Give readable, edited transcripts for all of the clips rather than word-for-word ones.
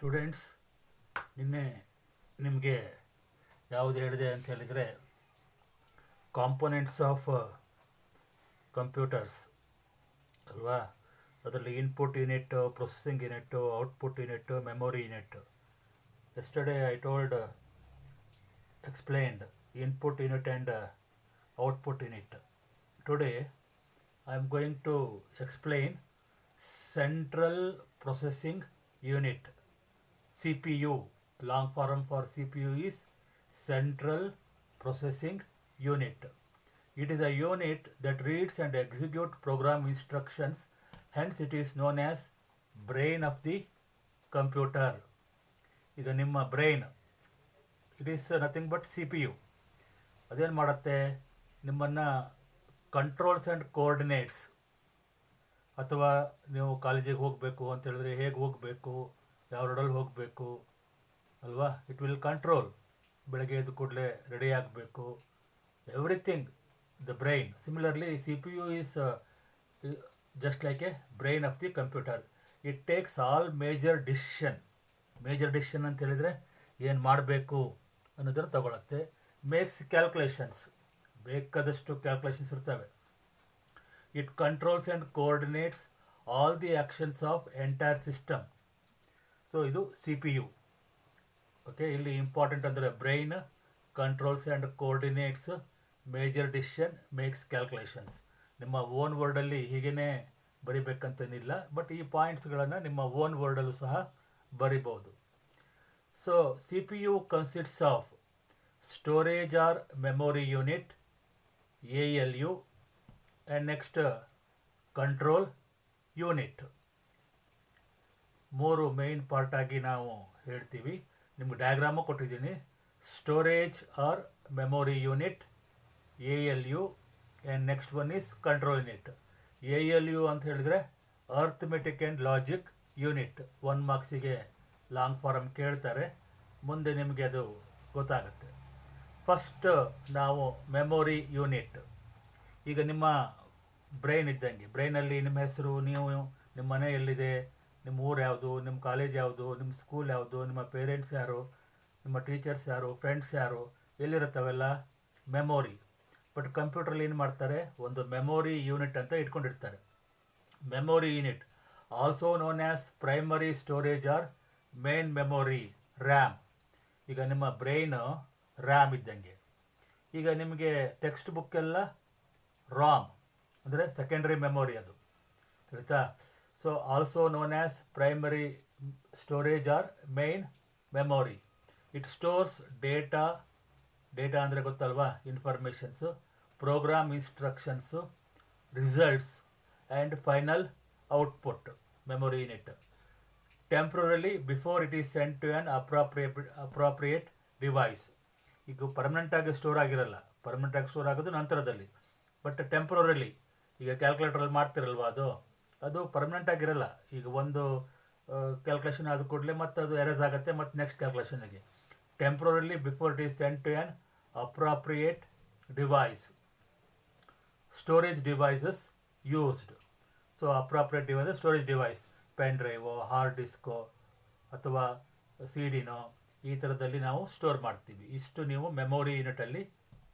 Students, ನಿನ್ನೆ ನಿಮಗೆ ಯಾವುದು ಹೇಳಿದೆ ಅಂತ ಹೇಳಿದರೆ, ಕಾಂಪೊನೆಂಟ್ಸ್ ಆಫ್ ಕಂಪ್ಯೂಟರ್ಸ್ ಅಲ್ವಾ. ಅದರಲ್ಲಿ input unit, processing unit, output unit, memory unit. Yesterday I told explained input unit and output unit. Today I am going to explain central processing unit, CPU. Long form for CPU is central processing unit. It is a unit that reads and executes program instructions, hence it is known as brain of the computer. ಈಗ ನಿಮ್ಮ brain, it is nothing but C P U. ಅದೇನು ಮಾಡುತ್ತೆ, ನಿಮ್ಮನ್ನು controls and coordinates, ಅಥವಾ ನೀವು ಕಾಲೇಜಿಗೆ ಹೋಗಬೇಕು ಅಂತ ಹೇಳಿದ್ರೆ ಹೇಗೆ ಹೋಗಬೇಕು, ಯಾವ ರೋಡಲ್ಲಿ ಹೋಗಬೇಕು ಅಲ್ವಾ. It will control. ಬೆಳಗ್ಗೆ ಎದ್ದು ಕೂಡಲೇ ರೆಡಿ ಆಗಬೇಕು, everything the brain. Similarly C P U is just like A brain of the computer. It takes all major decision ಅಂತ ಹೇಳಿದರೆ ಏನು ಮಾಡಬೇಕು ಅನ್ನೋದನ್ನು ತಗೊಳುತ್ತೆ. ಮೇಕ್ಸ್ ಕ್ಯಾಲ್ಕುಲೇಷನ್ಸ್, ಬೇಕಾದಷ್ಟು ಕ್ಯಾಲ್ಕುಲೇಷನ್ಸ್ ಇರ್ತವೆ. It controls and coordinates all the actions of entire system. So ಇದು C P U. Okay, ಇಲ್ಲಿ ಇಂಪಾರ್ಟೆಂಟ್ ಅಂದರೆ brain controls and coordinates, major decision, makes calculations. ನಿಮ್ಮ ಓನ್ ವರ್ಡಲ್ಲಿ ಹೀಗೇ ಬರಿಬೇಕಂತೇನಿಲ್ಲ, ಬಟ್ ಈ ಪಾಯಿಂಟ್ಸ್ಗಳನ್ನು ನಿಮ್ಮ ಓನ್ ವರ್ಡಲ್ಲೂ ಸಹ ಬರಿಬೋದು. So CPU consists of storage or memory unit, ALU, and next control unit. ಮೂರು ಮೇನ್ ಪಾರ್ಟ್ ಆಗಿ ನಾವು ಹೇಳ್ತೀವಿ. ನಿಮ್ಗೆ ಡಯಾಗ್ರಾಮು ಕೊಟ್ಟಿದ್ದೀನಿ. Storage or memory unit, ALU, and next one is control unit. ALU ಅಂತ ಹೇಳಿದರೆ ಅರ್ಥಮೆಟಿಕ್ ಆ್ಯಂಡ್ ಲಾಜಿಕ್ ಯೂನಿಟ್. 1 ಮಾರ್ಕ್ಸಿಗೆ long form ಕೇಳ್ತಾರೆ, ಮುಂದೆ ನಿಮಗೆ ಅದು ಗೊತ್ತಾಗುತ್ತೆ. ಫಸ್ಟ್ ನಾವು ಮೆಮೊರಿ ಯೂನಿಟ್. ಈಗ ನಿಮ್ಮ ಬ್ರೈನ್ ಇದ್ದಂಗೆ, ಬ್ರೈನಲ್ಲಿ ನಿಮ್ಮ ಹೆಸರು, ನೀವು ನಿಮ್ಮ ಮನೆ ಎಲ್ಲಿದೆ, ನಿಮ್ಮ ಊರು ಯಾವುದು, ನಿಮ್ಮ ಕಾಲೇಜ್ ಯಾವುದು, ನಿಮ್ಮ ಸ್ಕೂಲ್ ಯಾವುದು, ನಿಮ್ಮ ಪೇರೆಂಟ್ಸ್ ಯಾರು, ನಿಮ್ಮ ಟೀಚರ್ಸ್ ಯಾರು, ಫ್ರೆಂಡ್ಸ್ ಯಾರು, ಎಲ್ಲಿರುತ್ತವೆಲ್ಲ ಮೆಮೊರಿ. ಬಟ್ ಕಂಪ್ಯೂಟ್ರಲ್ಲಿ ಏನು ಮಾಡ್ತಾರೆ, ಒಂದು ಮೆಮೊರಿ ಯೂನಿಟ್ ಅಂತ ಇಟ್ಕೊಂಡಿರ್ತಾರೆ. Memory unit also known as primary storage or main memory, RAM. ಈಗ ನಿಮ್ಮ ಬ್ರೈನು ರ್ಯಾಮ್ ಇದ್ದಂಗೆ. ಈಗ ನಿಮಗೆ ಟೆಕ್ಸ್ಟ್ ಬುಕ್ಕೆಲ್ಲ ರಾಮ್ ಅಂದರೆ ಸೆಕೆಂಡ್ರಿ ಮೆಮೊರಿ, ಅದು ತಿಳಿತಾ. So also known as primary storage or main memory. It stores data ಅಂದರೆ ಗೊತ್ತಲ್ವಾ, informations, program instructions, results and final output. Memory unit temporarily before it is sent to an appropriate device. ಈಗ ಪರ್ಮನೆಂಟಾಗಿ store ಆಗಿರಲ್ಲ, ಪರ್ಮನೆಂಟಾಗಿ store ಆಗೋದು ನಂತರದಲ್ಲಿ. But ಟೆಂಪ್ರರಿಲಿ, ಈಗ ಕ್ಯಾಲ್ಕುಲೇಟ್ರಲ್ಲಿ ಮಾಡ್ತಿರಲ್ವ, ಅದು permanent ಆಗಿರಲ್ಲ. ಈಗ ಒಂದು ಕ್ಯಾಲ್ಕುಲೇಷನ್ ಆದ ಕೂಡಲೇ ಮತ್ತೆ ಅದು ಎರೇಸ್ ಆಗುತ್ತೆ, ಮತ್ತು ನೆಕ್ಸ್ಟ್ ಕ್ಯಾಲ್ಕುಲೇಷನ್ಗೆ. Temporarily before it is sent to an appropriate device. Storage devices used. So appropriate device, storage device, pen ಡ್ರೈವೋ, ಹಾರ್ಡ್ ಡಿಸ್ಕೋ ಅಥವಾ ಸಿ ಡಿನೋ, ಈ ಥರದಲ್ಲಿ ನಾವು ಸ್ಟೋರ್ ಮಾಡ್ತೀವಿ. ಇಷ್ಟು ನೀವು ಮೆಮೊರಿ ಯೂನಿಟಲ್ಲಿ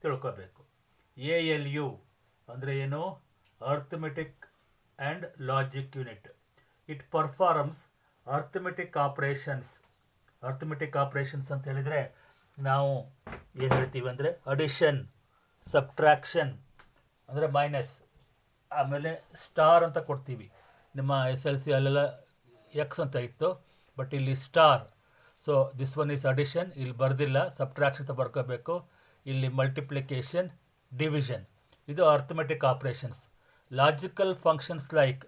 ತಿಳ್ಕೋಬೇಕು. ALU ಅಂದರೆ ಏನು, arithmetic and logic unit. It performs arithmetic operations. Arithmetic operations ಅಂತ ಹೇಳಿದರೆ ನಾವು ಏನು ಹೇಳ್ತೀವಿ ಅಂದರೆ ಅಡಿಷನ್, ಸಬ್ಟ್ರಾಕ್ಷನ್ ಅಂದರೆ ಮೈನಸ್, ಆಮೇಲೆ ಸ್ಟಾರ್ ಅಂತ ಕೊಡ್ತೀವಿ. ನಿಮ್ಮ SLC ಅಲ್ಲೆಲ್ಲ ಎಕ್ಸ್ ಅಂತ ಇತ್ತು, ಬಟ್ ಇಲ್ಲಿ star. So this one is addition, ಇಲ್ಲಿ ಬರ್ದಿಲ್ಲ, ಸಬ್ಟ್ರಾಕ್ಷನ್ ಅಂತ ಬರ್ಕೋಬೇಕು. ಇಲ್ಲಿ ಮಲ್ಟಿಪ್ಲಿಕೇಶನ್, ಡಿವಿಷನ್, ಇದು arithmetic operations. Logical functions like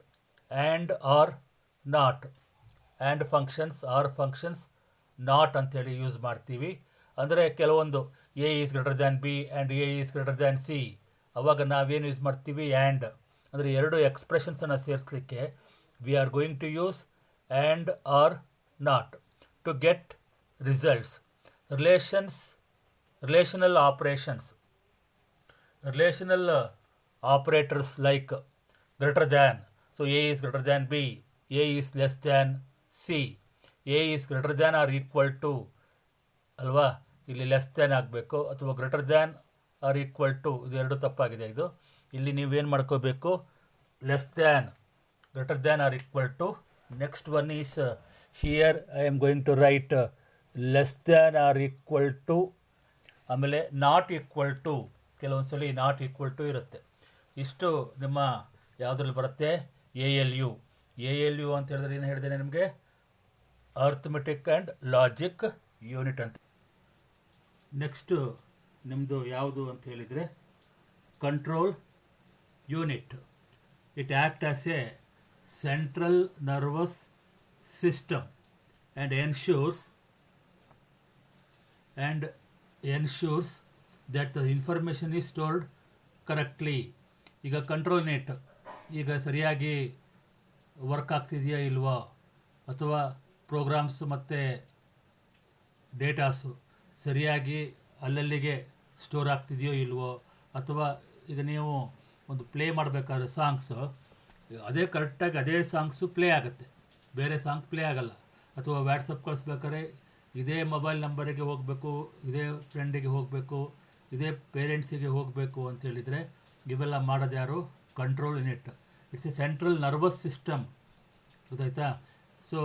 and or not, and functions, or functions, not ಅಂತೇಳಿ ಯೂಸ್ ಮಾಡ್ತೀವಿ. ಅಂದರೆ ಕೆಲವೊಂದು A is greater than B and A is greater than C, ಅವಾಗ ನಾವೇನು ಯೂಸ್ ಮಾಡ್ತೀವಿ, ಆ್ಯಂಡ್. ಅಂದರೆ ಎರಡು ಎಕ್ಸ್ಪ್ರೆಷನ್ಸನ್ನು ಸೇರಿಸಲಿಕ್ಕೆ we are going to use and or not to get results. Relational operations, relational operators like greater than. So A is greater than B, A is less than C. A is greater than or equal to ಅಲ್ವಾ, ಇಲ್ಲಿ less than ಆಗಬೇಕು, ಅಥವಾ greater than or equal to, ಇದು ಎರಡು ತಪ್ಪಾಗಿದೆ. ಇದು ಇಲ್ಲಿ ನೀವೇನು ಮಾಡ್ಕೋಬೇಕು, less than, greater than or equal to. Next one is here I am going to write less than or equal to. ಆಮೇಲೆ ನಾಟ್ ಈಕ್ವಲ್ ಟು, ಕೆಲವೊಂದ್ಸಲಿ ನಾಟ್ ಈಕ್ವಲ್ ಟು ಇರುತ್ತೆ. ಇಷ್ಟು ನಿಮ್ಮ ಯಾವುದ್ರಲ್ಲಿ ಬರುತ್ತೆ, ALU. ALU ಅಂತ ಹೇಳಿದ್ರೆ ಏನು ಹೇಳಿದ್ದೇನೆ ನಿಮಗೆ, ಅರ್ಥಮೆಟಿಕ್ ಆ್ಯಂಡ್ ಲಾಜಿಕ್ ಯೂನಿಟ್ ಅಂತ. ನೆಕ್ಸ್ಟು ನಿಮ್ಮದು ಯಾವುದು ಅಂತ ಹೇಳಿದರೆ control unit. It act as A central nervous system and ensures that the information is stored correctly. ಈಗ ಕಂಟ್ರೋಲ್ ಯೂನಿಟ್ ಈಗ ಸರಿಯಾಗಿ ವರ್ಕ್ ಆಗ್ತಿದೆಯಾ ಇಲ್ವಾ, ಅಥವಾ ಪ್ರೋಗ್ರಾಮ್ಸು ಮತ್ತು ಡೇಟಾಸು ಸರಿಯಾಗಿ ಅಲ್ಲಲ್ಲಿಗೆ ಸ್ಟೋರ್ ಆಗ್ತಿದೆಯೋ ಇಲ್ವೋ, ಅಥವಾ ಈಗ ನೀವು ಒಂದು ಪ್ಲೇ ಮಾಡಬೇಕಾದ್ರೆ ಸಾಂಗ್ಸು ಅದೇ ಕರೆಕ್ಟಾಗಿ ಅದೇ ಸಾಂಗ್ಸು ಪ್ಲೇ ಆಗುತ್ತೆ, ಬೇರೆ ಸಾಂಗ್ ಪ್ಲೇ ಆಗಲ್ಲ. ಅಥವಾ ವ್ಯಾಟ್ಸಪ್ ಕಳಿಸ್ಬೇಕಾದ್ರೆ ಇದೇ ಮೊಬೈಲ್ ನಂಬರಿಗೆ ಹೋಗಬೇಕು, ಇದೇ ಫ್ರೆಂಡಿಗೆ ಹೋಗಬೇಕು, ಇದೇ ಪೇರೆಂಟ್ಸಿಗೆ ಹೋಗಬೇಕು ಅಂತ ಹೇಳಿದರೆ ಇವೆಲ್ಲ ಮಾಡೋದು ಯಾರು, control unit. It's a central nervous system, ಗೊತ್ತಾಯ್ತಾ. So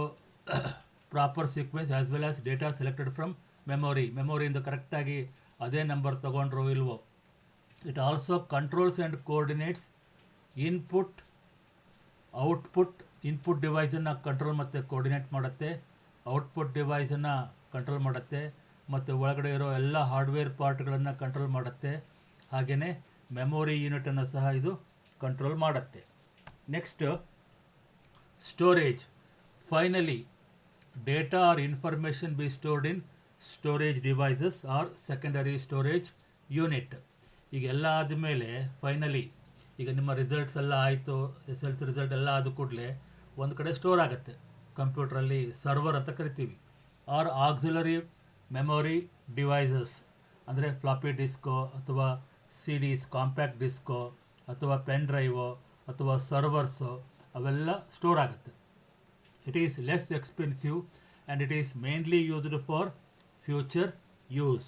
proper sequence as well as data selected from ಮೆಮೊರಿಯಿಂದ ಕರೆಕ್ಟಾಗಿ ಅದೇ ನಂಬರ್ ತೊಗೊಂಡ್ರೋ ಇಲ್ವೋ. It also controls and coordinates input output. Input ಡಿವೈಸನ್ನು ಕಂಟ್ರೋಲ್ ಮತ್ತು ಕೋಆರ್ಡಿನೇಟ್ ಮಾಡುತ್ತೆ, ಔಟ್ಪುಟ್ ಡಿವೈಸನ್ನು ಕಂಟ್ರೋಲ್ ಮಾಡುತ್ತೆ, ಮತ್ತು ಒಳಗಡೆ ಇರೋ ಎಲ್ಲ ಹಾರ್ಡ್ವೇರ್ ಪಾರ್ಟ್ಗಳನ್ನು ಕಂಟ್ರೋಲ್ ಮಾಡುತ್ತೆ. ಹಾಗೆಯೇ ಮೆಮೊರಿ ಯೂನಿಟನ್ನು ಸಹ ಇದು ಕಂಟ್ರೋಲ್ ಮಾಡುತ್ತೆ. Next storage. Finally data or information be stored in storage devices or secondary storage unit. ಈಗ ಎಲ್ಲ ಆದಮೇಲೆ ಫೈನಲಿ ಈಗ ನಿಮ್ಮ ರಿಸಲ್ಟ್ಸ್ ಎಲ್ಲ ಆಯಿತು, SLC ರಿಸಲ್ಟ್ ಎಲ್ಲ ಆದ ಕೂಡಲೇ ಒಂದು ಕಡೆ ಸ್ಟೋರ್ ಆಗುತ್ತೆ ಕಂಪ್ಯೂಟ್ರಲ್ಲಿ, ಸರ್ವರ್ ಅಂತ ಕರಿತೀವಿ. ಆರ್ ಆಕ್ಸಿಲರಿ ಮೆಮೊರಿ ಡಿವೈಸಸ್ ಅಂದರೆ ಫ್ಲಾಪಿ ಡಿಸ್ಕೋ ಅಥವಾ CDs, ಕಾಂಪ್ಯಾಕ್ಟ್ ಡಿಸ್ಕೋ ಅಥವಾ ಪೆನ್ ಡ್ರೈವೋ ಅಥವಾ ಸರ್ವರ್ಸು ಅವೆಲ್ಲ ಸ್ಟೋರ್ ಆಗುತ್ತೆ. It is less expensive and it is mainly used for future use.